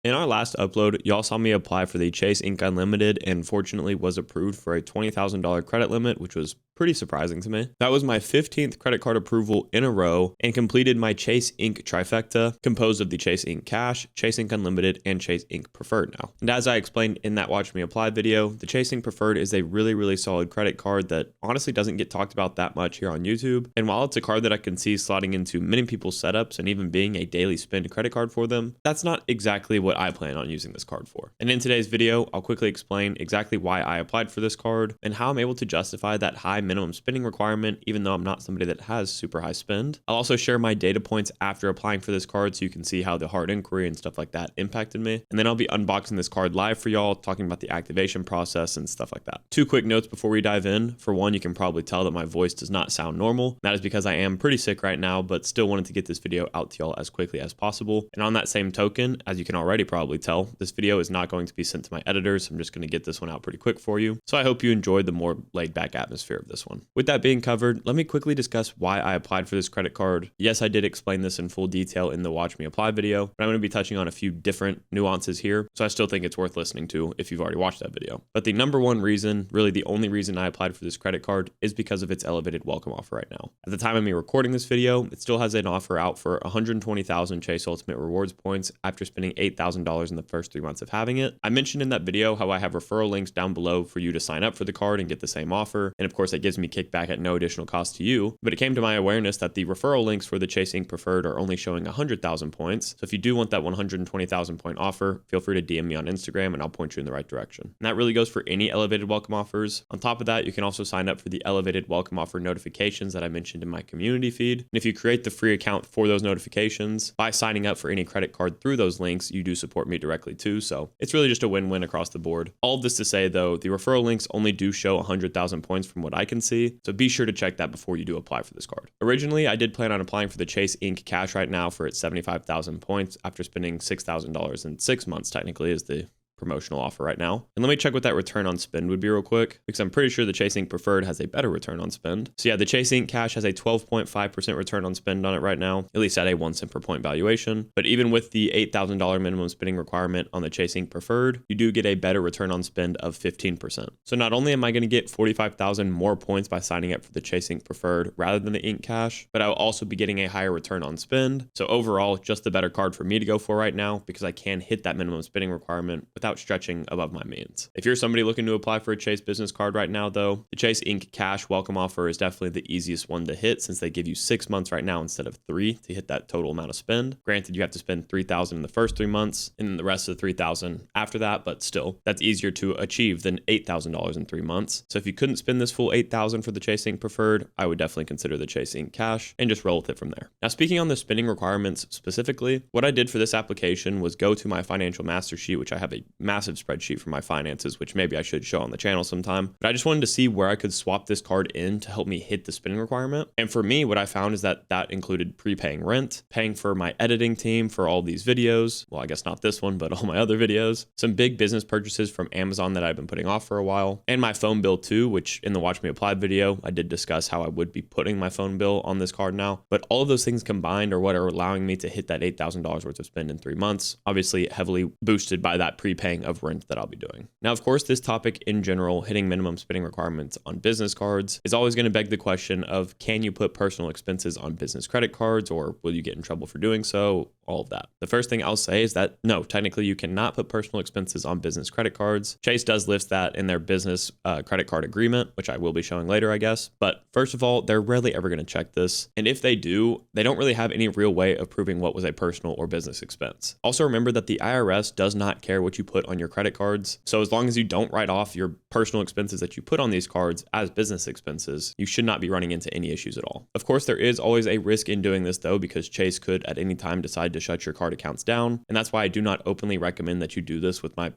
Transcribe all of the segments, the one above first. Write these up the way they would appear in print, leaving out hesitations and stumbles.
In our last upload, y'all saw me apply for the Chase Ink Unlimited and fortunately was approved for a $20,000 credit limit, which was pretty surprising to me. That was my 15th credit card approval in a row and completed my Chase Ink trifecta, composed of the Chase Ink Cash, Chase Ink Unlimited, and Chase Ink Preferred now. And as I explained in that Watch Me Apply video, the Chase Ink Preferred is a really solid credit card that honestly doesn't get talked about that much here on YouTube. And while it's a card that I can see slotting into many people's setups and even being a daily spend credit card for them, that's not exactly what I plan on using this card for. And in today's video, I'll quickly explain exactly why I applied for this card and how I'm able to justify that high minimum spending requirement, even though I'm not somebody that has super high spend. I'll also share my data points after applying for this card so you can see how the hard inquiry and stuff like that impacted me. And then I'll be unboxing this card live for y'all, talking about the activation process and stuff like that. Two quick notes before we dive in. For one, you can probably tell that my voice does not sound normal. That is because I am pretty sick right now, but still wanted to get this video out to y'all as quickly as possible. And on that same token, as you can already probably tell, this video is not going to be sent to my editors. I'm just going to get this one out pretty quick for you. So I hope you enjoyed the more laid back atmosphere of this one. With that being covered, let me quickly discuss why I applied for this credit card. Yes, I did explain this in full detail in the Watch Me Apply video, but I'm going to be touching on a few different nuances here. So I still think it's worth listening to if you've already watched that video. But the number one reason, really the only reason I applied for this credit card is because of its elevated welcome offer right now. At the time of me recording this video, it still has an offer out for 120,000 Chase Ultimate Rewards points after spending $8,000 in the first 3 months of having it. I mentioned in that video how I have referral links down below for you to sign up for the card and get the same offer. And of course, that gives me kickback at no additional cost to you. But it came to my awareness that the referral links for the Chase Ink Preferred are only showing 100,000 points. So if you do want that 120,000 point offer, feel free to DM me on Instagram and I'll point you in the right direction. And that really goes for any elevated welcome offers. On top of that, you can also sign up for the elevated welcome offer notifications that I mentioned in my community feed. And if you create the free account for those notifications by signing up for any credit card through those links, you do support me directly too. So it's really just a win-win across the board. All of this to say though, the referral links only do show 100,000 points from what I can see. So be sure to check that before you do apply for this card. Originally, I did plan on applying for the Chase Ink Cash right now for its 75,000 points after spending $6,000 in 6 months, technically is the promotional offer right now. And let me check what that return on spend would be real quick, because I'm pretty sure the Chase Ink Preferred has a better return on spend. So yeah, the Chase Ink Cash has a 12.5% return on spend on it right now, at least at a 1 cent per point valuation. But even with the $8,000 minimum spending requirement on the Chase Ink Preferred, you do get a better return on spend of 15%. So not only am I going to get 45,000 more points by signing up for the Chase Ink Preferred rather than the Ink Cash, but I'll also be getting a higher return on spend. So overall, just the better card for me to go for right now, because I can hit that minimum spending requirement without stretching above my means. If you're somebody looking to apply for a Chase business card right now though, the Chase Ink Cash welcome offer is definitely the easiest one to hit, since they give you 6 months right now instead of 3 to hit that total amount of spend. Granted, you have to spend $3,000 in the first 3 months and then the rest of the $3,000 after that, but still, that's easier to achieve than $8,000 in 3 months. So if you couldn't spend this full $8,000 for the Chase Ink Preferred, I would definitely consider the Chase Ink Cash and just roll with it from there. Now, speaking on the spending requirements specifically, what I did for this application was go to my financial master sheet, which I have a massive spreadsheet for my finances, which maybe I should show on the channel sometime. But I just wanted to see where I could swap this card in to help me hit the spending requirement. And for me, what I found is that that included prepaying rent, paying for my editing team for all these videos. Well, I guess not this one, but all my other videos. Some big business purchases from Amazon that I've been putting off for a while. And my phone bill too, which in the Watch Me Apply video, I did discuss how I would be putting my phone bill on this card now. But all of those things combined are what are allowing me to hit that $8,000 worth of spend in 3 months. Obviously heavily boosted by that prepaying of rent that I'll be doing. Now, of course, this topic in general, hitting minimum spending requirements on business cards, is always going to beg the question of, can you put personal expenses on business credit cards, or will you get in trouble for doing so? All of that. The first thing I'll say is that no, technically you cannot put personal expenses on business credit cards. Chase does list that in their business credit card agreement, which I will be showing later, I guess. But first of all, they're rarely ever going to check this. And if they do, they don't really have any real way of proving what was a personal or business expense. Also remember that the IRS does not care what you put on your credit cards. So as long as you don't write off your personal expenses that you put on these cards as business expenses, you should not be running into any issues at all. Of course, there is always a risk in doing this though, because Chase could at any time decide to shut your card accounts down. And that's why I do not openly recommend that you do this with my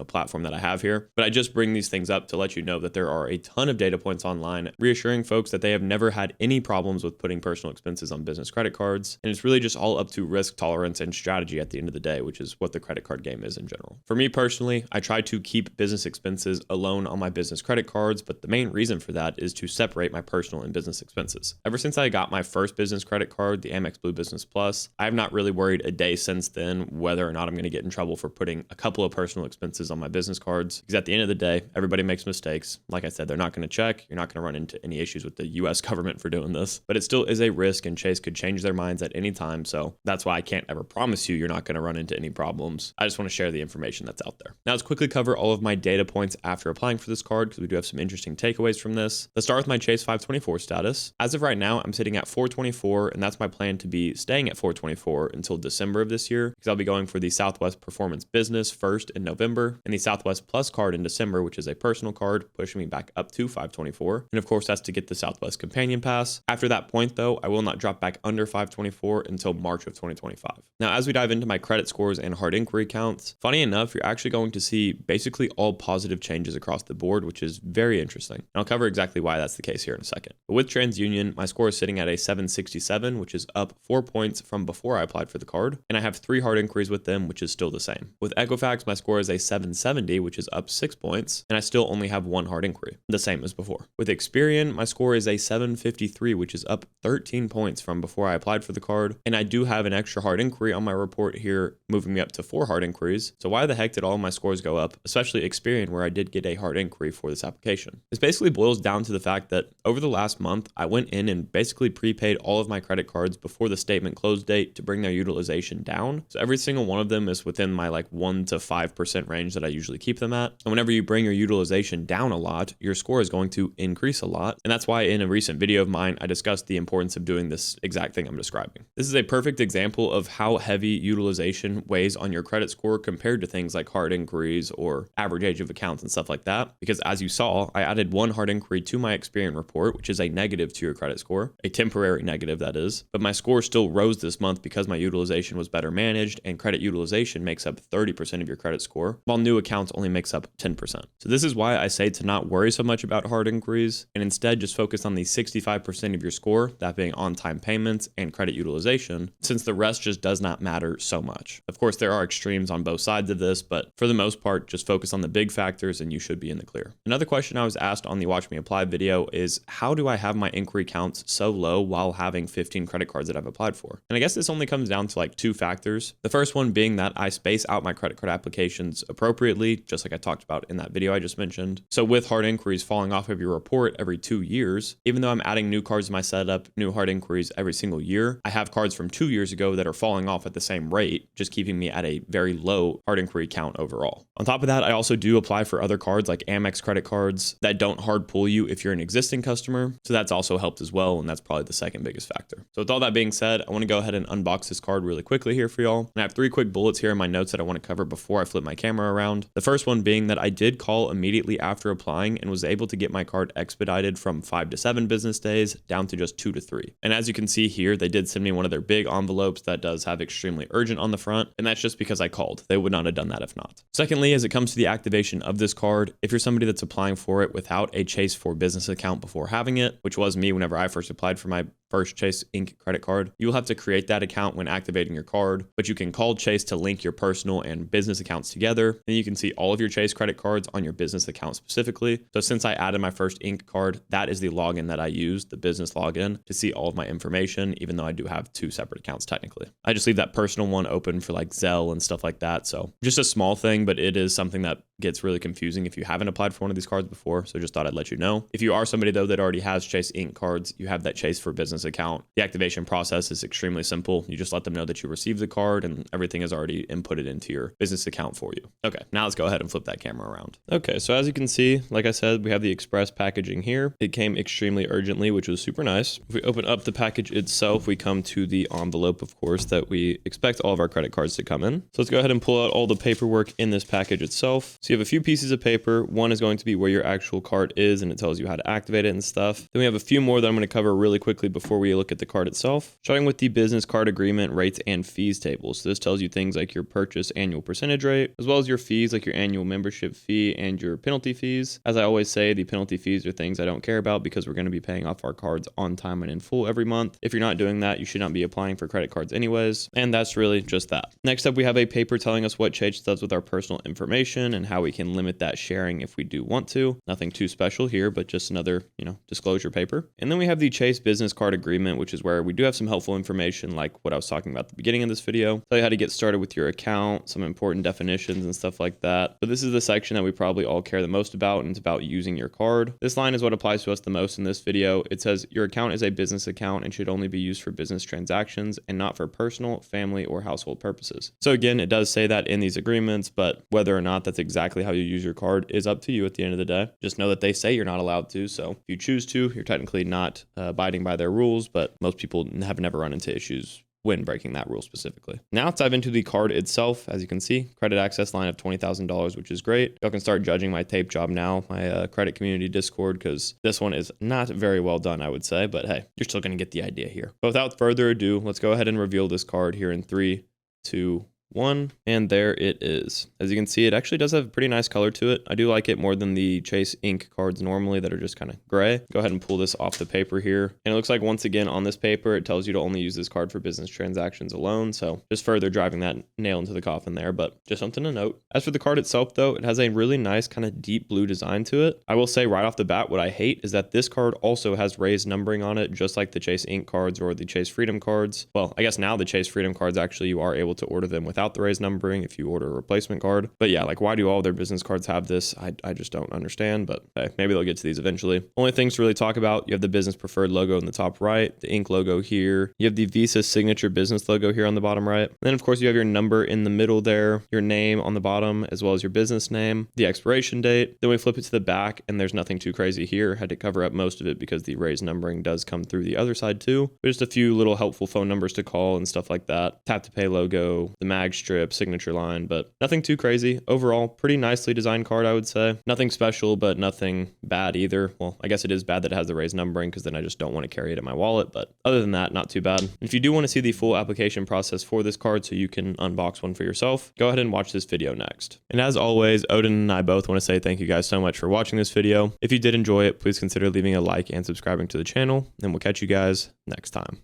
platform that I have here. But I just bring these things up to let you know that there are a ton of data points online reassuring folks that they have never had any problems with putting personal expenses on business credit cards. And it's really just all up to risk tolerance and strategy at the end of the day, which is what the credit card game is in general. For me personally, I try to keep business expenses alone on my business credit cards, but the main reason for that is to separate my personal and business expenses. Ever since I got my first business credit card, the Amex Blue Business Plus, I have not really worried a day since then whether or not I'm going to get in trouble for putting a couple of personal expenses on my business cards. Because at the end of the day, everybody makes mistakes. Like I said, they're not going to check. You're not going to run into any issues with the US government for doing this, but it still is a risk, and Chase could change their minds at any time. So that's why I can't ever promise you're not going to run into any problems. I just want to share the information that's out there. Now let's quickly cover all of my data points after applying for this card, because we do have some interesting takeaways from this. Let's start with my Chase 524 status. As of right now, I'm sitting at 424, and that's my plan to be staying at 424 until December of this year, because I'll be going for the Southwest Performance Business first in November, and the Southwest Plus card in December, which is a personal card, pushing me back up to 524. And of course, that's to get the Southwest Companion Pass. After that point, though, I will not drop back under 524 until March of 2025. Now, as we dive into my credit scores and hard inquiry counts, funny enough, you're actually going to see basically all positive changes across the board, which is very interesting. And I'll cover exactly why that's the case here in a second. But with TransUnion, my score is sitting at a 767, which is up 4 points from before I applied for the card. And I have 3 hard inquiries with them, which is still the same. With Equifax, my score is a 770, which is up 6 points. And I still only have 1 hard inquiry, the same as before. With Experian, my score is a 753, which is up 13 points from before I applied for the card. And I do have an extra hard inquiry on my report here, moving me up to 4 hard inquiries. So why the heck did all my scores go up, especially Experian, where I did get a hard inquiry for this application? This basically boils down to the fact that over the last month, I went in and basically prepaid all of my credit cards before the statement close date to bring their utilization down. So every single one of them is within my 1 to 5% range that I usually keep them at. And whenever you bring your utilization down a lot, your score is going to increase a lot. And that's why in a recent video of mine, I discussed the importance of doing this exact thing I'm describing. This is a perfect example of how heavy utilization weighs on your credit score compared to things like hard inquiries or average age of accounts and stuff like that. Because as you saw, I added 1 hard inquiry to my Experian report, which is a negative to your credit score, a temporary negative that is, but my score still rose this month because my utilization was better managed, and credit utilization makes up 30% of your credit score, while new accounts only makes up 10%. So this is why I say to not worry so much about hard inquiries and instead just focus on the 65% of your score, that being on-time payments and credit utilization, since the rest just does not matter so much. Of course, there are extremes on both sides of this, but for the most part, just focus on the big factors and you should be in the clear. Another question I was asked on the Watch Me Apply video is, how do I have my inquiry counts so low while having 15 credit cards that I've applied for? And I guess this only comes down to 2 factors. The first one being that I space out my credit card applications appropriately, just like I talked about in that video I just mentioned. So with hard inquiries falling off of your report every 2 years, even though I'm adding new cards to my setup, new hard inquiries every single year, I have cards from 2 years ago that are falling off at the same rate, just keeping me at a very low hard inquiry count overall. On top of that, I also do apply for other cards like Amex credit cards that don't hard pull you if you're an existing customer. So that's also helped as well. And that's probably the second biggest factor. So with all that being said, I want to go ahead and unbox this card really quickly here for y'all. And I have 3 quick bullets here in my notes that I want to cover before I flip my camera around. The first one being that I did call immediately after applying and was able to get my card expedited from 5 to 7 business days down to just 2 to 3. And as you can see here, they did send me one of their big envelopes that does have extremely urgent on the front. And that's just because I called. They would not have done that if not. Secondly, as it comes to the activation of this card, if you're somebody that's applying for it without a Chase for Business account before having it, which was me whenever I first applied for my first Chase Inc. credit card, you will have to create that account when activating your card, but you can call Chase to link your personal and business accounts together. Then you can see all of your Chase credit cards on your business account specifically. So since I added my first Inc. card, that is the login that I use, the business login, to see all of my information, even though I do have 2 separate accounts technically. I just leave that personal one open for Zelle and stuff like that. So just a small thing, but it is something that gets really confusing if you haven't applied for one of these cards before. So just thought I'd let you know. If you are somebody though that already has Chase Inc. cards, you have that Chase for Business account. The activation process is extremely simple. You just let them know that you received the card and everything is already inputted into your business account for you. Okay, now let's go ahead and flip that camera around. Okay, so as you can see, like I said, we have the express packaging here. It came extremely urgently, which was super nice. If we open up the package itself, we come to the envelope, of course, that we expect all of our credit cards to come in. So let's go ahead and pull out all the paperwork in this package itself. So you have a few pieces of paper. One is going to be where your actual card is and it tells you how to activate it and stuff. Then we have a few more that I'm going to cover really quickly before before we look at the card itself. Starting with the business card agreement rates and fees table. So this tells you things like your purchase annual percentage rate, as well as your fees like your annual membership fee and your penalty fees. As I always say, the penalty fees are things I don't care about because we're going to be paying off our cards on time and in full every month. If you're not doing that, you should not be applying for credit cards anyways. And that's really just that. Next up, we have a paper telling us what Chase does with our personal information and how we can limit that sharing if we do want to. Nothing too special here, but just another, disclosure paper. And then we have the Chase business card agreement, which is where we do have some helpful information like what I was talking about at the beginning of this video. Tell you how to get started with your account, some important definitions and stuff like that. But this is the section that we probably all care the most about, and it's about using your card. This line is what applies to us the most in this video. It says your account is a business account and should only be used for business transactions and not for personal, family, or household purposes. So again, it does say that in these agreements, but whether or not that's exactly how you use your card is up to you at the end of the day. Just know that they say you're not allowed to. So if you choose to, you're technically not abiding by their rules, but most people have never run into issues when breaking that rule specifically. Now let's dive into the card itself. As you can see, credit access line of $20,000, which is great. Y'all can start judging my tape job now, my credit community Discord, because this one is not very well done, I would say, but hey, you're still going to get the idea here. But without further ado, let's go ahead and reveal this card here in 3, 2, 1, and there it is. As you can see, it actually does have a pretty nice color to it. I do like it more than the Chase Ink cards normally that are just kind of gray. Go ahead and pull this off the paper here. And it looks like once again on this paper, it tells you to only use this card for business transactions alone. So just further driving that nail into the coffin there, but just something to note. As for the card itself though, it has a really nice kind of deep blue design to it. I will say right off the bat, what I hate is that this card also has raised numbering on it, just like the Chase Ink cards or the Chase Freedom cards. Well, I guess now the Chase Freedom cards, actually you are able to order them without the raised numbering if you order a replacement card. But yeah, like why do all their business cards have this? I just don't understand, but hey, maybe they'll get to these eventually. Only things to really talk about, you have the business preferred logo in the top right, the Ink logo here. You have the Visa signature business logo here on the bottom right. And then of course you have your number in the middle there, your name on the bottom, as well as your business name, the expiration date. Then we flip it to the back and there's nothing too crazy here. Had to cover up most of it because the raised numbering does come through the other side too. But just a few little helpful phone numbers to call and stuff like that. Tap to pay logo, the mag strip, signature line, but nothing too crazy. Overall, pretty nicely designed card, I would say. Nothing special, but nothing bad either. Well, I guess it is bad that it has the raised numbering because then I just don't want to carry it in my wallet, but other than that, not too bad. If you do want to see the full application process for this card so you can unbox one for yourself, go ahead and watch this video next. And as always, Odin and I both want to say thank you guys so much for watching this video. If you did enjoy it, please consider leaving a like and subscribing to the channel, and we'll catch you guys next time.